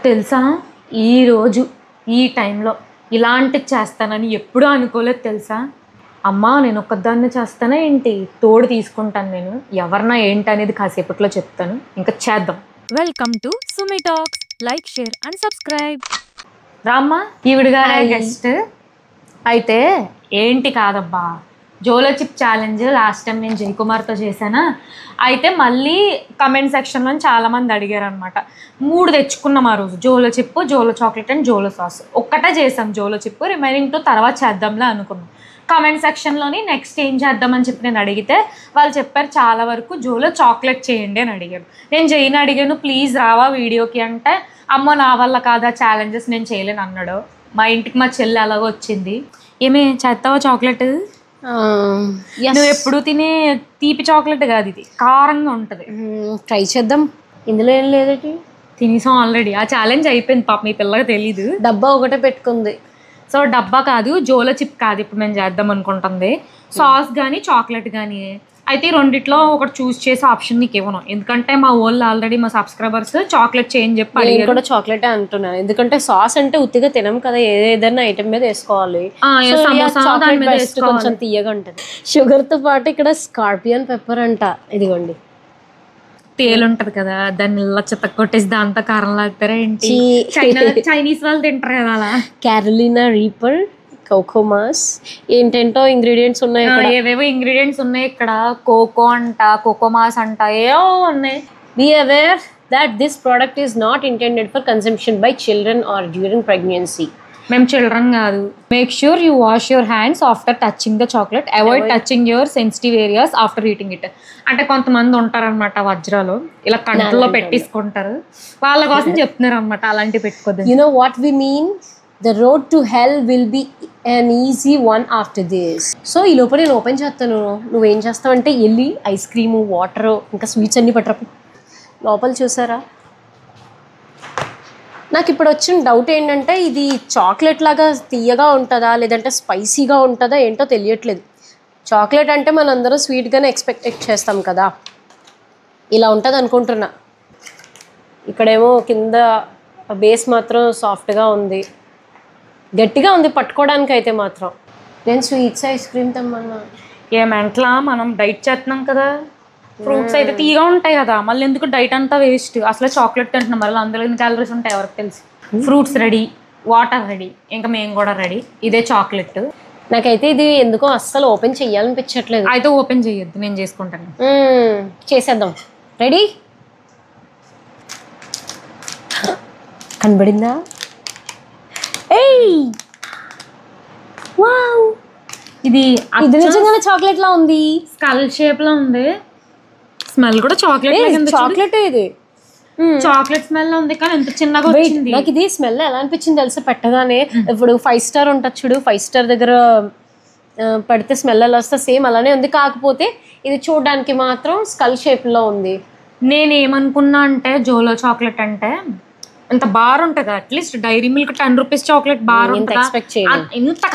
తెలుసా ఈరోజు ఈ టైంలో ఇలాంటిది చేస్తానని ఎప్పుడూ అనుకోలేదు తెలుసా. అమ్మా నేను ఒక్కదాన్నే చేస్తానా ఏంటి, తోడు తీసుకుంటాను నేను, ఎవరన్నా ఏంటి అనేది కాసేపట్లో చెప్తాను, ఇంకా చేద్దాం. Welcome to Sumi talks. Like, share and subscribe. రామ్మా ఈవిడగా గెస్ట్ అయితే ఏంటి కాదబ్బా, జోలో చిప్ ఛాలెంజ్ లాస్ట్ టైం నేను జయకుమార్తో చేశానా, అయితే మళ్ళీ కమెంట్ సెక్షన్లో చాలామంది అడిగారు అనమాట. 3 తెచ్చుకున్నాం ఆ రోజు, జోలో చిప్, జోలో చాక్లెట్ అండ్ జోలో సాస్. ఒక్కటే చేసాం జోలో చిప్, రిమైనింగ్ 2 తర్వాత చేద్దాంలే అనుకున్నాం. కమెంట్ సెక్షన్లోని నెక్స్ట్ ఏం చేద్దామని చెప్పి నేను అడిగితే వాళ్ళు చెప్పారు చాలా వరకు జోలో చాక్లెట్ చేయండి అని అడిగారు. నేను జైని అడిగాను ప్లీజ్ రావా వీడియోకి అంటే, అమ్మో నా వల్ల కాదా ఛాలెంజెస్ నేను చేయలేను అన్నాడు. మా ఇంటికి మా చెల్లి అలాగో వచ్చింది. ఏమే చేస్తావా చాక్లెట్? నువ్వు ఎప్పుడు తినే తీపి చాక్లెట్ కాదు ఇది, కారంగా ఉంటుంది. ట్రై చేద్దాం. ఇందులో ఏం లేదటి, తినేసాం ఆల్రెడీ. ఆ ఛాలెంజ్ అయిపోయింది పాప, మీ పిల్లకి తెలీదు. డబ్బా ఒకటే పెట్టుకుంది. సో డబ్బా కాదు, జోలో చిప్ కాదు ఇప్పుడు మేము చేద్దాం అనుకుంటుంది. సాస్ కానీ చాక్లెట్ కానీ. అయితే రెండిట్లో ఒకటి చూస్ చేసే ఆప్షన్ నీకు ఇవ్వను, ఎందుకంటే మా వాళ్ళు ఆల్రెడీ మా సబ్స్క్రైబర్స్ చాక్లెట్ చేయని చెప్పి నేను కూడా చాక్లెట్ అంటున్నాను, ఎందుకంటే సాస్ అంటే ఉత్తిగా తినం కదా, ఏదైనా ఐటమ్ మీద వేసుకోవాలి. కొంచెం తీయగా ఉంటుంది. షుగర్ తో పాటు ఇక్కడ స్కార్పియన్ పెప్పర్ అంట, ఇదిగోండి తేలు ఉంటది కదా, దాన్ని ఇలా చెత్త కొట్టేసి దాంతో కారం లాగుతారా ఏంటి? చైనీస్ వాళ్ళు తింటారు కదా అలా. క్యారోలినా రీపర్, కోకోమాస్, ఏంటంటో ఇంగ్రీడియంట్స్ ఉన్నాయి, ఏవేవో ఇంగ్రీడియంట్స్ ఉన్నాయి ఇక్కడ. కోకో అంట, కోకోమాస్ అంట, ఏవో ఉన్నాయి. Be aware that this product is not intended for consumption by children or during pregnancy. మేము చిల్డ్రన్ కాదు. Make sure you wash your hands after touching the chocolate, avoid touching your sensitive areas after eating it. అంటే కొంతమంది ఉంటారనమాట వజ్రాలు ఇలా కంట్లో పెట్టేసుకుంటారు, వాళ్ళ కోసం చెప్తున్నారు అనమాట, అలాంటివి పెట్టుకోద్దు. You know what we mean? The road to hell will be an easy one after this. So ఈ లోపల నేను ఓపెన్ చేస్తాను, నువ్వేం చేస్తావు అంటే వెళ్ళి ఐస్ క్రీము, వాటర్, ఇంకా స్వీట్స్ అన్నీ పట్టరపు. లోపల చూసారా, నాకు ఇప్పుడు వచ్చిన డౌట్ ఏంటంటే ఇది చాక్లెట్ లాగా తీయగా ఉంటుందా లేదంటే స్పైసీగా ఉంటుందా ఏంటో తెలియట్లేదు. చాక్లెట్ అంటే మనందరం స్వీట్గానే ఎక్స్పెక్ట్ చేస్తాం కదా, ఇలా ఉంటుంది అనుకుంటున్నా. ఇక్కడేమో కింద బేస్ మాత్రం సాఫ్ట్గా ఉంది, గట్టిగా ఉంది పట్టుకోవడానికి. అయితే మాత్రం నేను స్వీట్స్ ఐస్ క్రీమ్ తెమ్మన్నా. ఏమంటలా మనం డైట్ చేస్తున్నాం కదా, ఫ్రూట్స్ అయితే తీగా ఉంటాయి కదా, మళ్ళీ ఎందుకు డైట్ అంతా వేస్ట్. అసలు చాక్లెట్ తింటున్నాం, మళ్ళీ అందులో ఎన్ని క్యాలరీస్ ఉంటాయి ఎవరికి తెలుసు. ఫ్రూట్స్ రెడీ, వాటర్ రెడీ, ఇంకా మేము కూడా రెడీ. ఇదే చాక్లెట్. నాకైతే ఇది ఎందుకో అస్సలు ఓపెన్ చెయ్యాలనిపించట్లేదు. అయితే ఓపెన్ చేయొద్దు, నేను చేసుకుంటాను. చేసేద్దాం. రెడీ? కనబడిందా? ఏయ్ వావ్, ఇది నిజంగానే చాక్లెట్ లా ఉంది, స్కల్ షేప్ లో ఉంది. స్మెల్ కూడా చాక్లెట్, చాక్లెట్ ఇది చాక్లెట్ స్మెల్ ఉంది కానీ ఎంత చిన్నగా వచ్చింది. నాకు ఇది స్మెల్ ఎలా అనిపించింది తెలుసా, పెట్టగానే ఇప్పుడు 5 స్టార్ ఉంటుంది చూడు, 5 స్టార్ దగ్గర పెడితే స్మెల్ ఎలా వస్తే సేమ్ అలానే ఉంది. కాకపోతే ఇది చూడడానికి మాత్రం స్కల్ షేప్ లో ఉంది. నేనేమనుకున్నా అంటే జోలో చాక్లెట్ అంటే ఇంత బార్ ఉంటుంది, at least dairy milk 10 rupees chocolate bar ఇంత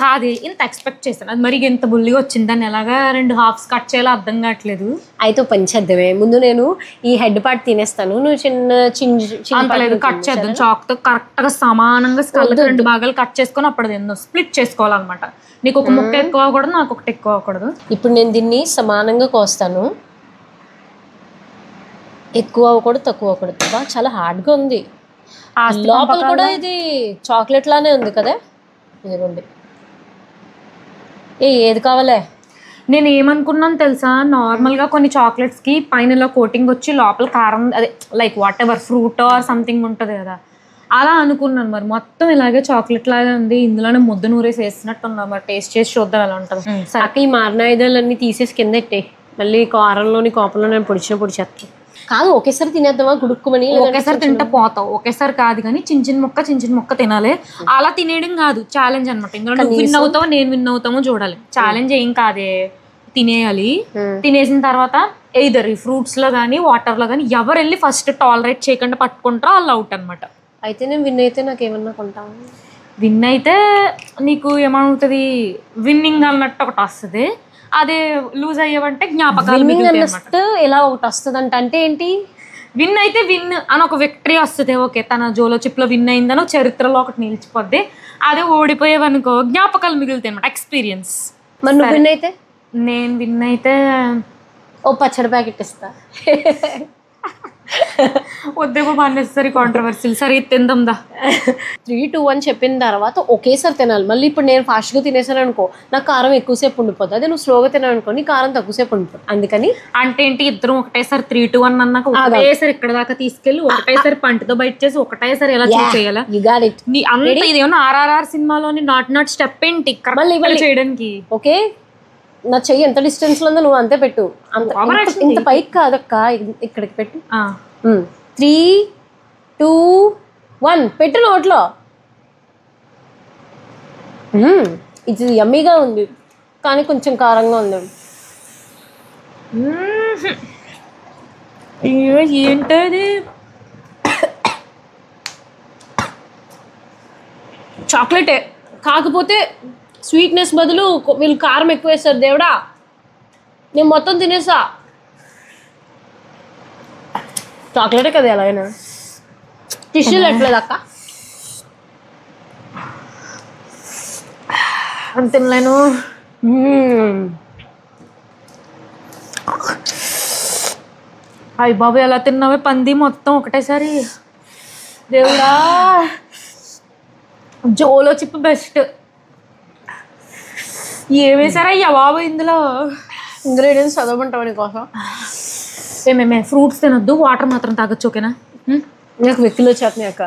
కాదు, ఇంత ఎక్స్పెక్ట్ చేశాను. అది మరి ఎంత బుల్లిగా వచ్చింది, దాన్ని ఎలాగా 2 హాఫ్స్ కట్ చేయాలో అర్థం కావట్లేదు. అయితే పంచేద్దామే, ముందు నేను ఈ హెడ్ పార్ట్ తినేస్తాను, నువ్వు చిన్న కట్ చేద్దాం. చాక్ తో కరెక్ట్ గా సమానంగా స్కల్ 2 భాగాలు కట్ చేసుకొని అప్పుడు తిందాం. స్ప్లిట్ చేసుకోవాలన్నమాట, నీకు ఒక ముక్క ఎక్కువ అవ్వకూడదు, నాకు ఒకటి ఎక్కువ అవ్వకూడదు. ఇప్పుడు నేను దీన్ని సమానంగా కోస్తాను, ఎక్కువ అవ్వకూడదు తక్కువ అవ్వకూడదు. చాలా హార్డ్గా ఉంది. లోపల కూడా ఇది చాక్లెట్ లానే ఉంది కదా. ఇదిగోండి, ఏది కావాలే. నేను ఏమనుకున్నాను తెలుసా, నార్మల్గా కొన్ని చాక్లెట్స్కి పైన ఇలా కోటింగ్ వచ్చి లోపల కారం, అదే like what ever fruit or something ఉంటుంది కదా, అలా అనుకున్నాను. మరి మొత్తం ఇలాగే చాక్లెట్ లాగే ఉంది, ఇందులోనే ముద్ద నూరేసి వేసినట్టు ఉందా, మరి టేస్ట్ చేసి చూద్దాం ఎలా ఉంటుంది. సరే, ఈ మారణాయుధాలన్నీ తీసేసి కింద పెట్టే, మళ్ళీ కారంలోని కోపంలో పొడిచేస్తాను. కాదు ఒకేసారి తినేద్దామా గుడుక్కుమని? ఒకేసారి తింటే పోతావు, ఒకేసారి కాదు కానీ చిన్న ముక్క తినాలి. అలా తినేయడం కాదు, ఛాలెంజ్ అనమాట. ఇందులో నువ్వు విన్ అవుతావో నేను విన్ అవుతామో చూడాలి. ఛాలెంజ్ ఏం కాదే, తినేయాలి. తినేసిన తర్వాత ఎయిదర్ ఈ ఫ్రూట్స్ లో కానీ వాటర్ లో కానీ ఎవరు వెళ్ళి ఫస్ట్ టాలరేట్ చేయకుండా పట్టుకుంటారో వాళ్ళు అవుట్ అనమాట. అయితే నేను విన్ అయితే నాకేమన్నా కొంటాను? విన్ అయితే నీకు ఏమవుతుంది, విన్నింగ్ అన్నట్టు ఒకటి వస్తుంది. అదే లూజ్ అయ్యావంటే జ్ఞాపకాలు ఎలా ఒకటి వస్తుంది అంటే ఏంటి, విన్ అయితే విన్ అని ఒక విక్టరీ వస్తుంది. ఓకే తన జోలో చిప్లో విన్ అయిందని చరిత్రలో ఒకటి నిలిచిపోద్ది. అదే ఓడిపోయేవనుకో జ్ఞాపకాలు మిగులుతాయి అనమాట, ఎక్స్పీరియన్స్. మరి నువ్వు విన్ అయితే? నేను విన్ అయితే ఓ పచ్చడి ప్యాకెట్ ఇస్తా. వద్దేమో అన్నెసరీ కాంట్రవర్సీలు. సరే తిందాందా. 3, 2, 1 చెప్పిన తర్వాత ఒకేసారి తినాలి. మళ్ళీ ఇప్పుడు నేను ఫాస్ట్గా తినేసాను అనుకో నాకు కారం ఎక్కువసేపు ఉండిపోతుంది. అదే నువ్వు స్లోగా తినాను అనుకో నీ కారం తక్కువసేపు ఉండిపోతుంది. అందుకని అంటే ఏంటి ఇద్దరం ఒకటేసారి 3, 2, 1 అన్నాక ఒకటేసారి ఇక్కడ దాకా తీసుకెళ్ళి ఒకటేసారి పంటతో బయట చేసి ఒకటేసారి ఎలా చేయాలా? You got it. నీ అంత ఇదేమన్నా RRR సినిమాలోని నాట్ స్టెప్ ఏంటి మళ్ళీ చేయడానికి? ఓకే నా చెయ్యి ఎంత డిస్టెన్స్ లో ఉందో నువ్వు అంతే పెట్టు. ఇంత పైకి కాదక్క, ఇక్కడికి పెట్టు. 3, 2, 1 పెట్టు నోట్లో. ఇది యమ్మీగా ఉంది కానీ కొంచెం కారంగా ఉంది. ఏంటది? చాక్లెటే కాకపోతే స్వీట్నెస్ బదులు వీళ్ళు కారం ఎక్కువ వేస్తారు. దేవుడా నేను మొత్తం తినేసా. చాక్లెటే కదా ఎలా అయినా. టిష్యూలు ఎట్లేదు అక్క? అంత తినలేను. అయ్య బాబు ఎలా తిన్నావే పంది మొత్తం ఒకటేసారి. దేవుడా జోలో చిప్ బెస్ట్. ఏమేసారా అయ్యా బాబు ఇందులో? ఇంగ్రీడియంట్స్ చదవమంటావు నీకోసం. ఏమేమే ఫ్రూట్స్ తినొద్దు, వాటర్ మాత్రం తాగొచ్చు. ఓకేనా? నాకు వెక్కిలు వచ్చేస్తున్నాయి అక్క.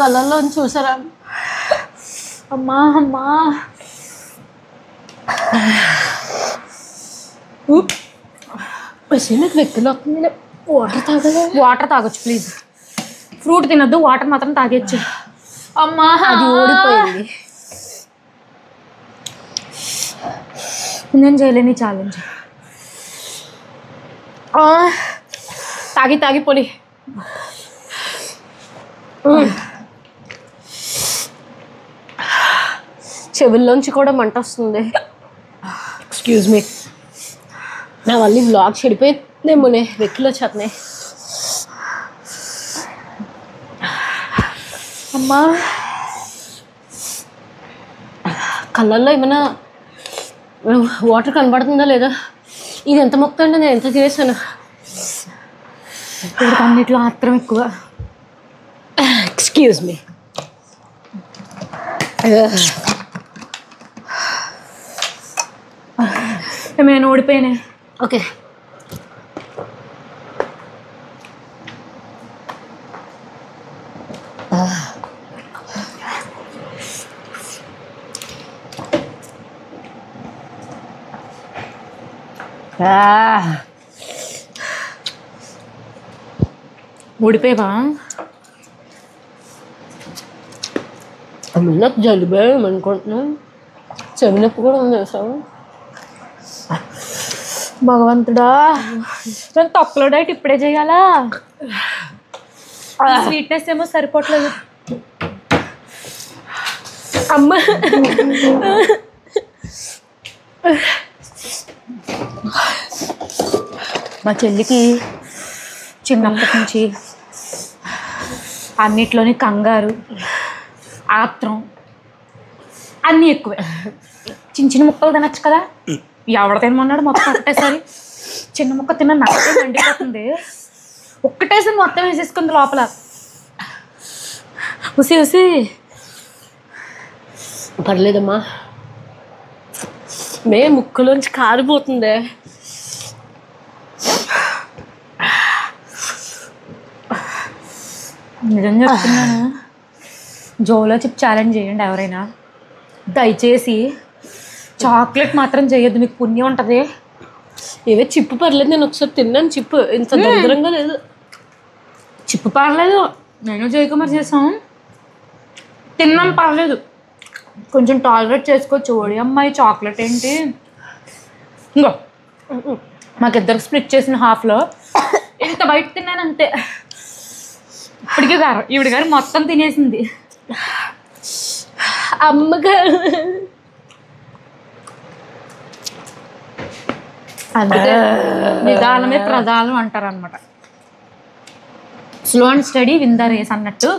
కళ్ళల్లో చూసారా? అమ్మా అమ్మా నాకు వెక్కిలు వస్తుంది. వాటర్ తాగలే. వాటర్ తాగొచ్చు ప్లీజ్. ఫ్రూట్ తినొద్దు, వాటర్ మాత్రం తాగొచ్చు. అమ్మా అది ఓడిపోయింది. నేను చేయలేని ఛాలెంజ్. తాగి తాగి పొడి. చెవుల్లోంచి కూడా మంట వస్తుంది. ఎక్స్క్యూజ్ మీ, నా మళ్ళీ వ్లాగ్ చెడిపోయిందేమోనే, వెక్కిలు వచ్చేస్తున్నాయి. అమ్మా కళ్ళల్లో ఏమైనా వాటర్ కనబడుతుందా లేదా? ఇది ఎంత మొక్క అంటే నేను ఎంత చేశాను. ఇప్పుడు అన్నిట్లో ఆత్రం ఎక్కువ. Excuse me. నేను ఓడిపోయానే. ఓకే ఓడిపోయావా? నాకు జలుబేయం అనుకుంటున్నాను. చెవినొప్పి కూడా ఉంది సార్. భగవంతుడా, నేను తక్కువ డైట్ ఇప్పుడే చేయాలా? స్వీట్నెస్ ఏమో సరిపోవట్లేదు. అమ్మ మా చెల్లికి చిన్నప్పటి నుంచి అన్నిట్లోని కంగారు, ఆత్రం అన్నీ ఎక్కువే. చిన్న చిన్న ముక్కలు తినచ్చు కదా, ఎవడ తినమన్నాడు మొత్తం ఒకటేసారి. చిన్న ముక్క తిన్న నాకే మండిపోతుంది. ఒక్కటేసారి మొత్తం వేసేసుకుంది లోపల. ఉసి ఉసి. పర్లేదమ్మా, ముక్కలోంచి కారిపోతుంది. నిజం చెప్తున్నాను, జోలో చిప్ ఛాలెంజ్ చేయండి ఎవరైనా. దయచేసి చాక్లెట్ మాత్రం చేయొద్దు, మీకు పుణ్యం ఉంటుంది. ఏవే చిప్పు పర్లేదు, నేను ఒకసారి తిన్నాను చిప్పు, ఇంత దరిద్రంగా లేదు. చిప్పు పర్లేదు, నేను జయకుమార్ చేసాం, తిన్నాం పర్లేదు, కొంచెం టాలరేట్ చేసుకోవచ్చు. ఓడి అమ్మాయి చాక్లెట్ ఏంటి? ఇంకో మాకిద్దరికి స్ప్లిట్ చేసిన హాఫ్లో ఇంత బయట తిన్నాను అంతే. ఇప్పటికే గారు ఈవిడ గారు మొత్తం తినేసింది. అమ్మగా అందుకే నిదానమే ప్రధానం అంటారు అనమాట. Slow and steady win the race అన్నట్టు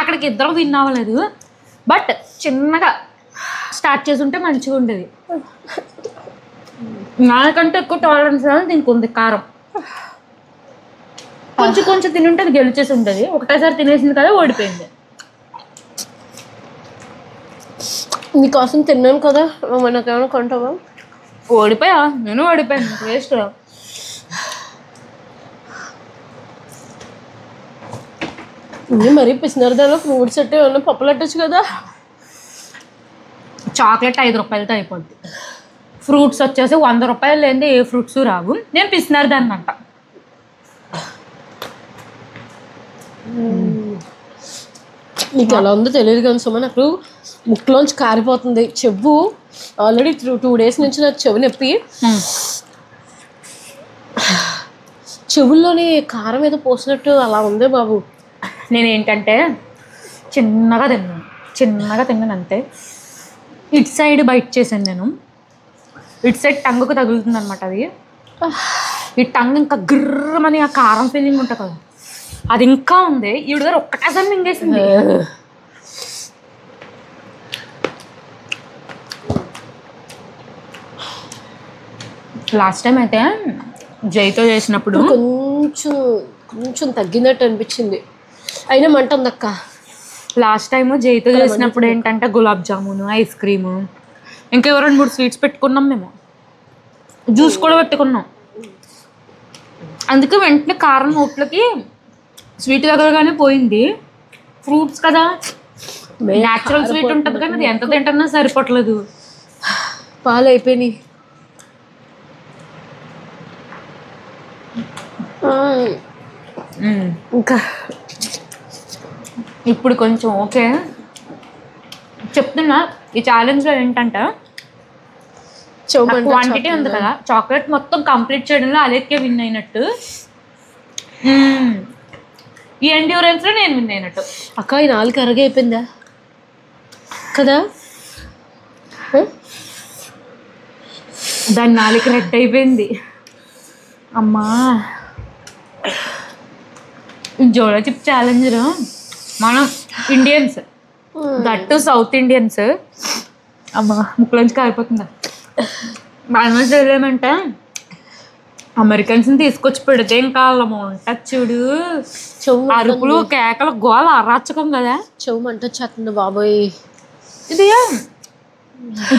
అక్కడికి ఇద్దరు విన్ అవ్వలేదు, బట్ చిన్నగా స్టార్ట్ చేసి ఉంటే మంచిగా ఉండేది. నాకంటే ఎక్కువ టాలరెన్స్ దీనికి ఉంది కారం. కొంచెం కొంచెం తినుంటే అది గెలిచేసి ఉంటుంది, ఒకటేసారి తినేసింది కదా ఓడిపోయింది. నీకోసం తిన్నాను కదా, మనకేమైనా కొంటావా? ఓడిపోయా, నేను ఓడిపోయాను, వేస్ట్. మరీ పిసినారు ఫ్రూట్స్ అంటే ఏమన్నా పప్పులు అట్టచ్చు కదా. చాక్లెట్ 5 రూపాయలతో అయిపోద్ది, ఫ్రూట్స్ వచ్చేసి 100 రూపాయలు లేనిదే ఏ ఫ్రూట్స్ రావు. నేను పిసినారు దాన్ని అంట. నీకు ఎలా ఉందో తెలియదు కానీ సుమ, నాకు ముక్కులోంచి కారిపోతుంది. చెవు ఆల్రెడీ 2 days నుంచి నాకు చెవి నొప్పి. చెవుల్లోని కారం ఏదో పోసినట్టు అలా ఉంది బాబు. నేనేంటంటే చిన్నగా తిన్నాను అంతే. ఇటు సైడ్ బైట్ చేశాను నేను, ఇటు సైడ్ టంగుకు తగులుతుంది అనమాట అది. ఈ టంగ్ ఇంకా గిర్రమని ఆ కారం ఫీలింగ్ ఉంటుంది కదా, అది ఇంకా ఉంది. ఈవిడ గారు ఒక్కటేసారి మింగేసింది. లాస్ట్ టైం అయితే జైతో చేసినప్పుడు కొంచెం తగ్గినట్టు అనిపించింది, అయినా మంట ఉందక్క. లాస్ట్ టైం జైతో చేసినప్పుడు ఏంటంటే గులాబ్ జామును, ఐస్ క్రీము, ఇంకా 2-3 స్వీట్స్ పెట్టుకున్నాం మేము, జ్యూస్ కూడా పెట్టుకున్నాం. అందుకే వెంటనే కారం నోట్లకి స్వీట్ దగ్గరగానే పోయింది. ఫ్రూట్స్ కదా, న్యాచురల్ స్వీట్ ఉంటుంది కానీ అది ఎంత తింటున్నా సరిపోవట్లేదు. పాలు అయిపోయినాయి. ఇంకా ఇప్పుడు కొంచెం ఓకే చెప్తున్నా. ఈ ఛాలెంజ్లో ఏంటంటే క్వాంటిటీ ఉంది కదా, చాక్లెట్ మొత్తం కంప్లీట్ చేయడంలో అలెక్కే విన్ అయినట్టు, ఈ ఎండ్యూరెన్స్లో నేను విన్ అయినట్టు. అక్క ఈ 4 అరగైపోయిందా కదా, దాని 4 రెడ్ అయిపోయింది. అమ్మా, జోలో చిప్ ఛాలెంజ్లో మనం ఇండియన్స్, దట్టు సౌత్ ఇండియన్స్, అమ్మా ముక్కులోంచి కారిపోతుందా. ఆల్మోస్ట్ ఏమంటే అమెరికన్స్ని తీసుకొచ్చి పెడితే ఇంకా వాళ్ళము ఉంటుంది చూడు, అరుపులు కేకలు గోల అరాచకం కదా. చెవు మంట వచ్చేస్తుంది బాబోయ్. ఇది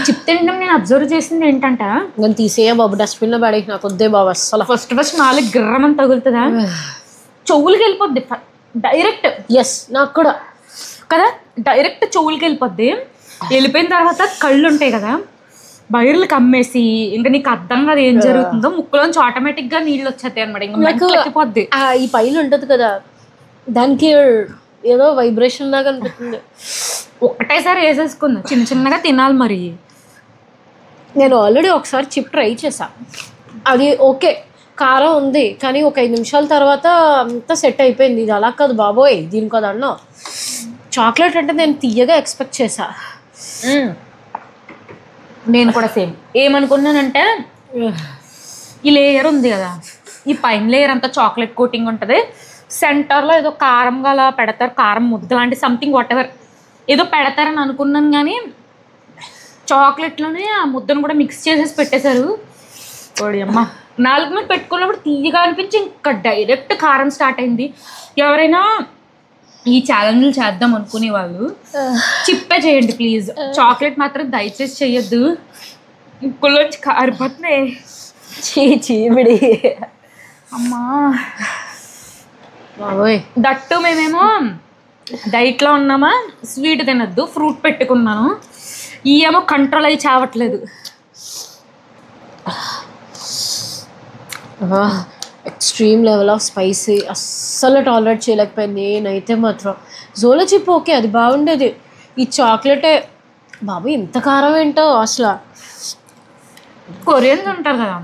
చిప్ తినడం నేను అబ్జర్వ్ చేసింది ఏంటంటే, నేను తీసేయ బాబు, డస్ట్బిన్లో పడే, నాకు వద్దే బాబు అస్సలు. ఫస్ట్ 4 గిర్రమని తగులుతుందా, చెవులకి వెళ్ళిపోద్ది డైరెక్ట్. ఎస్ నాకు కూడా కదా, డైరెక్ట్ చెవులకి వెళ్ళిపోద్ది. వెళ్ళిపోయిన తర్వాత కళ్ళు ఉంటాయి కదా, బయర్లు కమ్మేసి ఇంకా నీకు అర్థం కదా ఏం జరుగుతుందో, ముక్కులోంచి ఆటోమేటిక్గా నీళ్ళు వచ్చేస్తాయి అనమాట. ఇంకా ఎక్కిపోద్ది. ఈ పైన ఉంటుంది కదా, దానికి ఏదో వైబ్రేషన్ లాగా అనిపిస్తుంది. ఒకటేసారి వేసేసుకుంది, చిన్నగా తినాలి. మరి నేను ఆల్రెడీ ఒకసారి చిప్ ట్రై చేసా, అది ఓకే కారం ఉంది కానీ ఒక 5 నిమిషాల తర్వాత అంతా సెట్ అయిపోయింది. ఇది అలా కాదు బాబోయ్, దీనికి అది అన్నా. చాక్లెట్ అంటే నేను తీయగా ఎక్స్పెక్ట్ చేసా. నేను కూడా సేమ్ ఏమనుకున్నానంటే, ఈ లేయర్ ఉంది కదా, ఈ పైన లేయర్ అంతా చాక్లెట్ కోటింగ్ ఉంటుంది, సెంటర్లో ఏదో కారం గల పెడతారు, కారం ముద్ద లాంటి సంథింగ్ వాట్ ఎవర్ ఏదో పెడతారని అనుకున్నాను. కానీ చాక్లెట్లోనే ఆ ముద్దను కూడా మిక్స్ చేసేసి పెట్టేశారు. ఓడి అమ్మ, 4 మీద పెట్టుకున్నప్పుడు తీయగా అనిపించి ఇంకా డైరెక్ట్ కారం స్టార్ట్ అయింది. ఎవరైనా ఈ ఛాలెంజ్లు చేద్దాం అనుకునే వాళ్ళు చిప్పే చేయండి ప్లీజ్, చాక్లెట్ మాత్రం దయచేసి చెయ్యొద్దు. ముక్కులోంచి కారిపోతున్నాయి. చీమిడి అమ్మా బాబోయ్. దట్టు మేమేమో డైట్లో ఉన్నామా, స్వీట్ తినద్దు, ఫ్రూట్ పెట్టుకున్నాను. ఈ ఏమో కంట్రోల్ అయ్యి చావట్లేదు. ఎక్స్ట్రీమ్ లెవెల్ ఆఫ్ స్పైసీ అస్సలు టాలరేట్ చేయలేకపోయింది నేనైతే మాత్రం. జోలో చిప్ ఓకే, అది బాగుండేది. ఈ చాక్లెటే బాబు ఇంత కారం ఏంటో అసలు. కొరియన్స్ ఉంటారు కదా,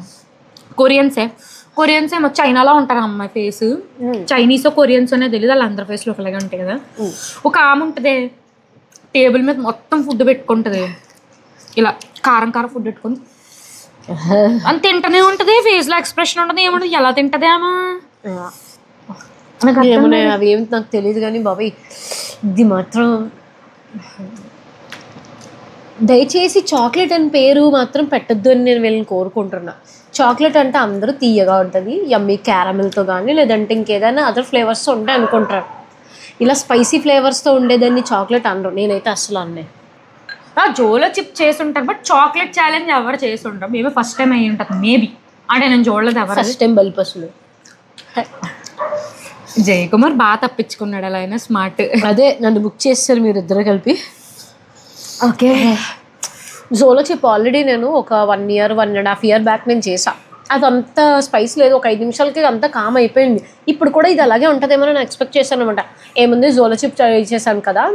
కొరియన్స్ ఏమో చైనాలో ఉంటారు అమ్మాయి ఫేస్. చైనీస్ కొరియన్స్ అనేది తెలియదు, వాళ్ళ అందరి ఫేస్లో ఒకలాగా ఉంటాయి కదా. ఒక ఆమె ఉంటుంది టేబుల్ మీద మొత్తం ఫుడ్ పెట్టుకుంటుంది, ఇలా కారం కారం ఫుడ్ పెట్టుకుని అని తింటూనే ఉంటుంది. ఫేస్లో ఎక్స్ప్రెషన్ ఉంటుంది, ఏముంటుంది, ఎలా తింటుంది ఆమె. అవి ఏమి నాకు తెలియదు కానీ బాబాయ్ ఇది మాత్రం దయచేసి చాక్లెట్ అని పేరు మాత్రం పెట్టద్దు అని నేను వీళ్ళని కోరుకుంటున్నా. చాక్లెట్ అంటే అందరూ తీయగా ఉంటుంది, యమ్మీ క్యారమెల్తో కానీ లేదంటే ఇంకేదైనా అదర్ ఫ్లేవర్స్తో ఉంటాయి అనుకుంటారు. ఇలా స్పైసీ ఫ్లేవర్స్తో ఉండేదాన్ని చాక్లెట్ అనరు. నేనైతే అసలు అన్నే జోలో చిప్ చేసి ఉంటారు, బట్ చాక్లెట్ ఛాలెంజ్ ఎవరు చేసి ఉంటారు. మేబీ ఫస్ట్ టైం అయ్యి ఉంటుంది, మేబీ. అంటే నేను చూడలేదు ఎవరు ఫస్ట్ టైం బల్పసులు. జయకుమార్ బాగా తప్పించుకున్నాడు, అలా అయినా స్మార్ట్. అదే నన్ను బుక్ చేస్తారు మీరు ఇద్దరు కలిపి. ఓకే, జోలో చిప్ ఆల్రెడీ నేను ఒక 1 year 1.5 year బ్యాక్ నేను చేసాను. అదంతా స్పైస్ లేదు, ఒక 5 నిమిషాలకి అంతా కామ్ అయిపోయింది. ఇప్పుడు కూడా ఇది అలాగే ఉంటుందేమో నేను ఎక్స్పెక్ట్ చేశాను అనమాట. ఏముంది జోలో చిప్ చేశాను కదా,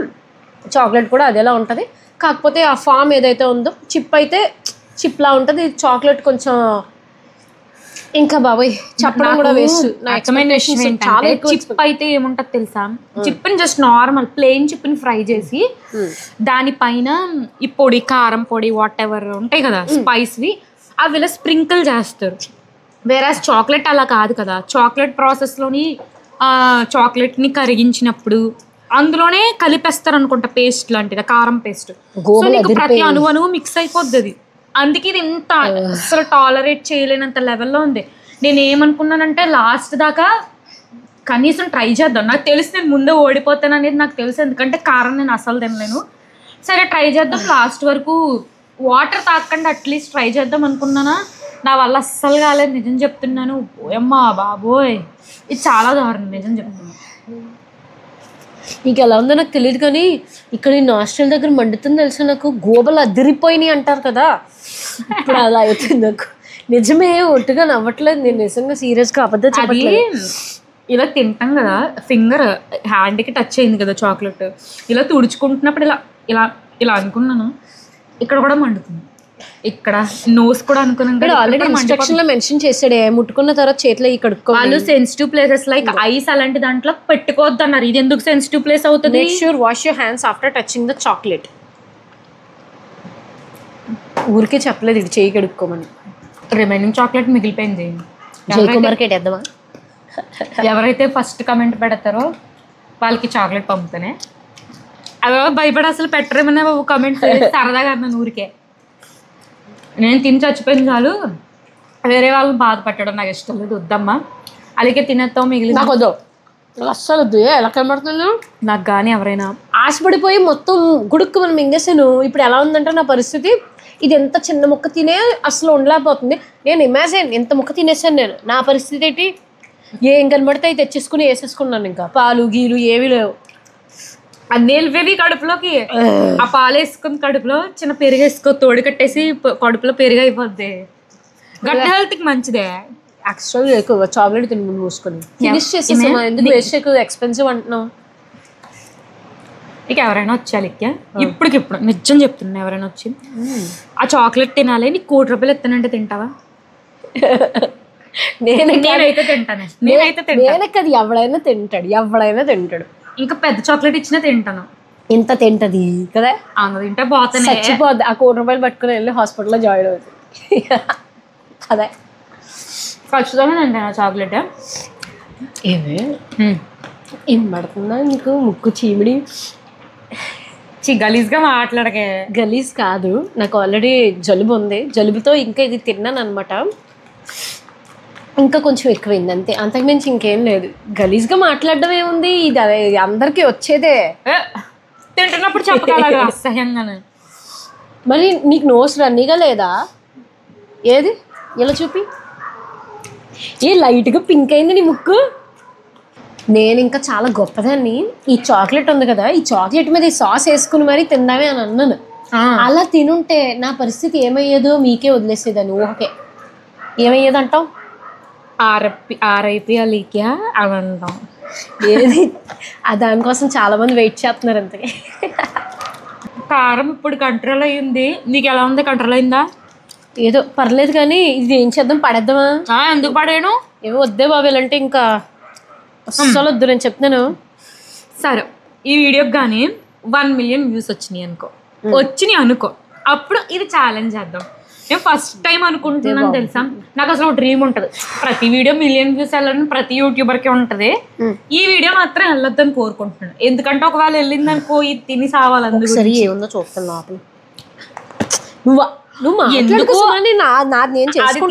చాక్లెట్ కూడా అదేలా ఉంటుంది, కాకపోతే ఆ ఫామ్ ఏదైతే ఉందో చిప్ అయితే చిప్లా ఉంటుంది, చాక్లెట్ కొంచెం ఇంకా బాబాయ్ చెప్పడం కూడా వేస్ట్. చాలా చిప్ అయితే ఏముంటది తెలుసా, చిప్ ని జస్ట్ నార్మల్ ప్లెయిన్ చిప్ ని ఫ్రై చేసి దానిపైన ఈ పొడి, కారం పొడి, వాట్ ఎవర్ ఉంటాయి కదా స్పైస్వి, అవి ఇలా స్ప్రింకిల్ చేస్తారు. వేరే చాక్లెట్ అలా కాదు కదా, చాక్లెట్ ప్రాసెస్లోని చాక్లెట్ని కరిగించినప్పుడు అందులోనే కలిపేస్తారు అనుకుంటా, పేస్ట్ లాంటిది, కారం పేస్ట్. సో నీకు ప్రతి అణువు మిక్స్ అయిపోద్ది అది. అందుకే ఇది ఇంత అసలు టాలరేట్ చేయలేనంత లెవెల్లో ఉంది. నేను ఏమనుకున్నానంటే లాస్ట్ దాకా కనీసం ట్రై చేద్దాం, నాకు తెలిసి నేను ముందే ఓడిపోతాను అనేది నాకు తెలుసు, ఎందుకంటే కారం నేను అసలు తినలేను. సరే ట్రై చేద్దాం, లాస్ట్ వరకు వాటర్ తాగకుండా అట్లీస్ట్ ట్రై చేద్దాం అనుకున్నానా, నా వల్ల అస్సలు కాలేదు, నిజం చెప్తున్నాను. అమ్మా బాబోయ్, ఇది చాలా దారుణం, నిజం చెప్తున్నాను. నీకు ఎలా ఉందో నాకు తెలియదు కానీ ఇక్కడ ఈ నాస్ట్రల్ దగ్గర మండుతుంది తెలుసా, నాకు గోబలు అదిరిపోయినాయి అంటారు కదా, ఇప్పుడు అలా అవుతుంది నాకు. నిజమే, ఒట్టుగా నవ్వట్లేదు నేను, నిజంగా సీరియస్గా అబద్ధం చెప్పట్లేదు. ఇలా తింటాం కదా, ఫింగర్ హ్యాండ్కి టచ్ అయింది కదా చాక్లెట్, ఇలా తుడుచుకుంటున్నప్పుడు ఇలా ఇలా ఇలా అనుకున్నాను, ఇక్కడ కూడా మండుతుంది, ఇక్కడ నోస్ కూడా అనుకున్నాను. ఆల్రెడీ ఇన్స్ట్రక్షన్ లో మెన్షన్ చేసాడు ముట్టుకున్న తర్వాత చేతిలో ఈ కడుక్కోవాలి. వాళ్ళు సెన్సిటివ్ ప్లేసెస్ లైక్ ఐస్ అలాంటి దాంట్లో పెట్టుకోవద్దు అన్నారు. ఇది ఎందుకు సెన్సిటివ్ ప్లేస్ అవుతుంది? Make sure wash your hands after touching the chocolate. ఊరికే చెప్పలేదు ఇది చేయి కడుక్కోమని. రిమైనింగ్ చాక్లెట్ మిగిలిపోయింది, జయకుమార్కి ఎట్టేద్దామా? ఎవరైతే ఫస్ట్ కమెంట్ పెడతారో వాళ్ళకి చాక్లెట్ పంపుతానే. అదో భయపడి అసలు పెట్టరేమన్నా కమెంట్ సరదాగా అన్నాను ఊరికే. నేను తిని చచ్చిపోయింది చాలు, వేరే వాళ్ళని బాధ పెట్టడం నాకు ఇష్టం లేదు, వద్దమ్మా. అలాగే తినేస్తావు మిగిలిన నాకు వద్దు, అస్సలు వద్దు. ఎలా కనబడుతున్నాను నాకు కానీ ఎవరైనా ఆశపడిపోయి మొత్తం గుడుక్కు మనం మింగేసాను. ఇప్పుడు ఎలా ఉందంటే నా పరిస్థితి, ఇది ఎంత చిన్న ముక్క తినే అసలు ఉండలేకపోతుంది. నేను ఇమాజిన్ ఎంత ముక్క తినేసాను నేను, నా పరిస్థితి ఏంటి? ఏం కనబడితే అవి తెచ్చేసుకుని వేసేసుకున్నాను, ఇంకా పాలు గీలు ఏవి లేవు, అన్నీ వెళ్ళిపోయి కడుపులోకి. ఆ పాలు వేసుకుని కడుపులో చిన్న పెరుగు వేసుకో, తోడు కట్టేసి కడుపులో పెరుగు అయిపోద్ది, గట్టి హెల్త్కి మంచిదే. యాక్చువల్గా ఎక్కువ చాక్లెట్ తిని ముందు మూసుకొని ఫినిష్ చేసేసామా, ఎందుకు వేస్ట్ ఎక్కువ ఎక్స్పెన్సివ్ అంటున్నావు? నీకు ఎవరైనా వచ్చాలి ఇప్పటికిప్పుడు నిజం చెప్తున్నా, ఎవరైనా వచ్చి ఆ చాక్లెట్ తినాలి, నీకు ₹1 ఎత్తానంటే తింటావా? నేనైతే తింటాను, నేనైతే అది ఎవడైనా తింటాడు. ఇంకా పెద్ద చాక్లెట్ ఇచ్చినా తింటాను. ఇంత తింటది కదా, తింటే పోతాను, చచ్చిపోద్ది. ఆ ₹1 పట్టుకుని వెళ్ళి హాస్పిటల్లో జాయిన్ అవుతుంది కదా. ఖచ్చితంగా తింటాను చాక్లెట్. ఏం పడుతుందా నీకు ముక్కు చీమిడి? గలీజ్గా మాట్లాడకే. గలీజ్ కాదు, నాకు ఆల్రెడీ జలుబు ఉంది, జలుబుతో ఇంకా ఇది తిన్నాను అనమాట, ఇంకా కొంచెం ఎక్కువైంది అంతే, అంతకుమించి ఇంకేం లేదు. గలీజ్గా మాట్లాడడం ఏముంది, ఇది అందరికీ వచ్చేదే. తింటున్నప్పుడు చెప్పగలగా అసహ్యంగానే. మరి నీకు నోస్ రన్నీగా లేదా? ఏది ఇలా చూపి, ఏ లైట్గా పింక్ అయింది నీ ముక్కు. నేను ఇంకా చాలా గొప్పదాన్ని, ఈ చాక్లెట్ ఉంది కదా, ఈ చాక్లెట్ మీద ఈ సాస్ వేసుకుని మరీ తిందామే అని అన్నాను. అలా తినుంటే నా పరిస్థితి ఏమయ్యేదో మీకే వదిలేసేదాన్ని. ఊహకే ఏమయ్యేదంటావు? ఆర్ఐపి అలీక్యా అని అంటాం. ఏది దానికోసం చాలా మంది వెయిట్ చేస్తున్నారు అంతకే. కారం ఇప్పుడు కంట్రోల్ అయ్యింది, నీకు ఎలా ఉంది? కంట్రోల్ అయిందా? ఏదో పర్లేదు కానీ ఇది ఏం చేద్దాం, పడేద్దామా? ఎందుకు పడేయను? ఏమో వద్దే బాబు, ఇలాంటి ఇంకా అస్సలు వద్దు, నేను చెప్తున్నాను. సరే ఈ వీడియోకి కానీ 1 మిలియన్ వ్యూస్ వచ్చినాయి అనుకో అప్పుడు ఇది ఛాలెంజ్ చేద్దాం. నేను ఫస్ట్ టైం అనుకుంటున్నాను తెలుసా, నాకు అసలు ఒక డ్రీమ్ ఉంటుంది, ప్రతి వీడియో 1 మిలియన్ వ్యూస్ వెళ్ళాలని ప్రతి యూట్యూబర్కి ఉంటుంది. ఈ వీడియో మాత్రం వెళ్ళొద్దని కోరుకుంటున్నాను, ఎందుకంటే ఒకవేళ వెళ్ళిందనుకో ఇది తిని సావాలి. సరే ఏముందో చూస్తున్నా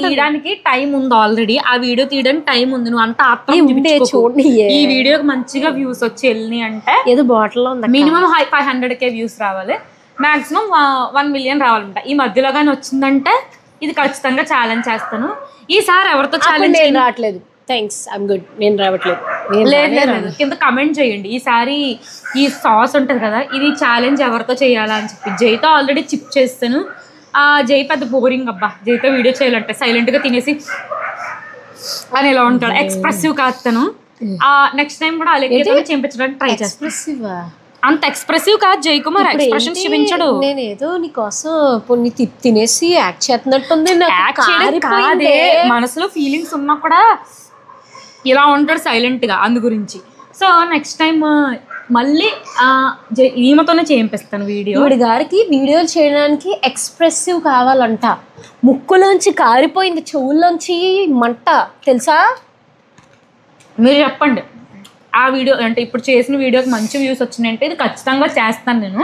తీయడానికి టైం ఉంది ఆల్రెడీ, ఆ వీడియో తీయడానికి టైం ఉంది, నువ్వు అంతా చూడండి. ఈ వీడియోకి మంచిగా వ్యూస్ వచ్చి వెళ్ళినాయి అంటే ఏదో బాటిల్ మినిమం 500K వ్యూస్ రావాలి, మాక్సిమం 1 మిలియన్ రావాలంట. ఈ మధ్యలో కానీ వచ్చిందంటే ఇది ఖచ్చితంగా ఛాలెంజ్ చేస్తాను. ఈసారి ఎవరితో ఛాలెంజ్ రావట్లేదు, థ్యాంక్స్ ఐమ్ గుడ్, నేను రావట్లేదు. లేదు కింద కమెంట్ చేయండి. ఈసారి ఈ సాస్ ఉంటుంది కదా, ఇది ఛాలెంజ్ ఎవరితో చేయాలా అని చెప్పి. జైతో ఆల్రెడీ చిప్ చేస్తాను, జై పెద్ద బోరింగ్ అబ్బా, జైతో వీడియో చేయాలంటే సైలెంట్గా తినేసి అని ఎలా ఉంటాడు, ఎక్స్ప్రెసివ్ కాస్తాను. నెక్స్ట్ టైం కూడా అలాగే చేయించడానికి ట్రై చేస్తాను. అంత ఎక్స్ప్రెసివ్ కాదు జయకుమార్, ఎక్స్ప్రెషన్ చూపించడు. నేనేదో నీకోసం కొన్ని తినేసి యాక్ట్ చేస్తున్నట్టుంది, మనసులో ఫీలింగ్స్ ఉన్నా కూడా ఇలా ఉంటాడు సైలెంట్ గా, అందు గురించి. సో నెక్స్ట్ టైం మళ్ళీ ఈమెతోనే చేయిస్తాను వీడియో. ఈవిడ గారికి వీడియోలు చేయడానికి ఎక్స్ప్రెసివ్ కావాలంట, ముక్కులోంచి కారిపోయింది, చెవుల్లోంచి మంట తెలుసా. మీరు చెప్పండి, ఆ వీడియో అంటే ఇప్పుడు చేసిన వీడియోకి మంచి వ్యూస్ వచ్చినాయంటే ఇది ఖచ్చితంగా చేస్తాను నేను.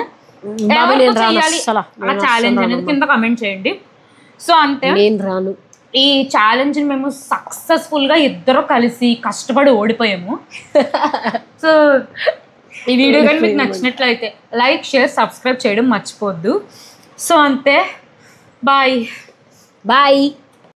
ఛాలెంజ్ అనేది కింద కమెంట్ చేయండి. సో అంతే, నేను రాను. ఈ ఛాలెంజ్ని మేము సక్సెస్ఫుల్గా ఇద్దరు కలిసి కష్టపడి ఓడిపోయాము. సో ఈ వీడియో కానీ మీకు నచ్చినట్లయితే లైక్, షేర్, సబ్స్క్రైబ్ చేయడం మర్చిపోవద్దు. సో అంతే, బాయ్.